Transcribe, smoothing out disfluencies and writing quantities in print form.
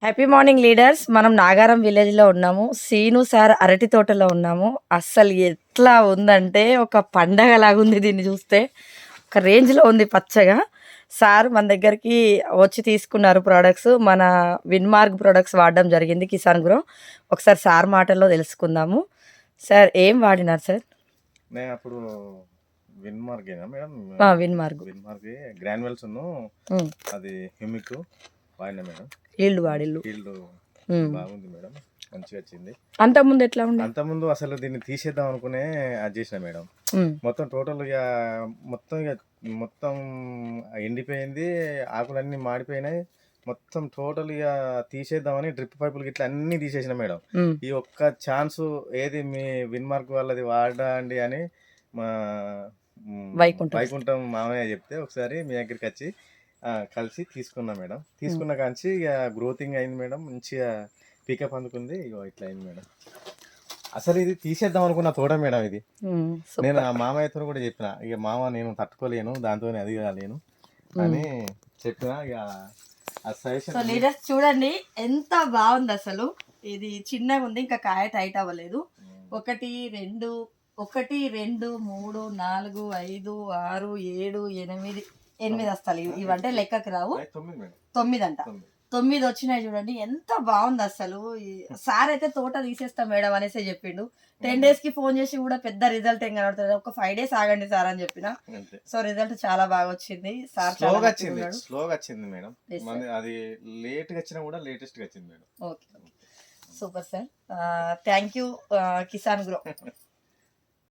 Happy morning leaders. మనం నాగారం విలేజ్‌లో ఉన్నాము. సీను సార్ అరటి తోటలో ఉన్నాము. అస్సలు ఎట్లా ఉందంటే ఒక పండగలాగుంది దీన్ని చూస్తే. ఒక రేంజ్‌లో ఉంది పచ్చగా. సార్ మన దగ్గరికి వచ్చి తీసుకున్నారు ప్రొడక్ట్స్. మన విన్‌మార్క్ ప్రొడక్ట్స్ వాడడం జరిగింది కిసాన్ గ్రో. ఒకసారి సార్ మాటల్లో తెలుసుకుందాము. సార్ ఏం వాడినారు సార్? నేను అప్పుడు విన్మార్గేనా మేడం? విన్‌మార్క్. విన్మార్గే గ్రాన్యువల్స్‌ను హ్మ్. అది హ్యూమిక్ వాడినా మేడం. ఈల్డ్ వాడిల్లు. ఫీల్డ్ హ్మ్. బాగుంది మేడం, మంచిగా వచ్చింది. అంతకుముందు ఎట్లా ఉండే? అంతకుముందు అసలు దీన్ని తీసేద్దాం అనుకునే అది చేసిన మేడం. హ్మ్. మొత్తం టోటల్ ఇక మొత్తం ఎండిపోయింది, ఆకులన్నీ మాడిపోయినాయి. మొత్తం టోటల్ ఇక తీసేద్దామని డ్రిప్ పైపులు గిట్ల అన్నీ తీసేసిన మేడం. హ్మ్. ఈ ఒక్క ఛాన్సు ఏది మీ విన్మార్క్ వాళ్ళది వాడండి అని మా వైకుంఠం. వైకుంఠం మామయ్య చెప్తే ఒకసారి మీ దగ్గరికి వచ్చి కలిసి తీసుకున్నా మేడం. తీసుకున్న కాంచి ఇక గ్రోతింగ్ అయింది మేడం, మంచిగా పికప్ అందుకుంది. ఇగో ఇట్లా అయింది మేడం. అసలు ఇది తీసేద్దాం అనుకున్న తోట మేడం ఇది. హ్మ్. నేను సూపర్. ఆ మామయ్యతో కూడా చెప్పిన, ఇక మామ నేను తట్టుకోలేను, దాంతో అది కాలేను అని చెప్పిన. ఇక ఆ సో సజెషన్ లీడర్స్ చూడండి ఎంత బాగుంది అసలు. ఇది చిన్నగా ఉంది, ఇంకా కాయ టైట్ అవ్వలేదు. 1 2 1 2 3 4 5 6 7 8 8 వస్తాయి. ఇవంటే లెక్కకు రావు. 9 మేడం. 9 అంట. 9 వచ్చినాయి చూడండి, ఎంత బాగుంది అసలు. సార్ అయితే తోట తీసేస్తాం మేడం అనేసి చెప్పిండు. 10 days కి ఫోన్ చేసి కూడా పెద్ద రిజల్ట్ ఏం కనబడుతుంది, ఒక 5 days ఆగండి సార్ అని చెప్పిన. అంతే. సో రిజల్ట్ చాలా బాగా వచ్చింది. సార్ చాలా స్లోగా హ్యాపీగా వచ్చింది, ఉన్నాడు. స్లోగా వచ్చింది మేడం. Yes, sir. అది లేట్ గా వచ్చినా కూడా లేటెస్ట్ గా వచ్చింది madam. Okay, super sir. Thank you Kisan grow.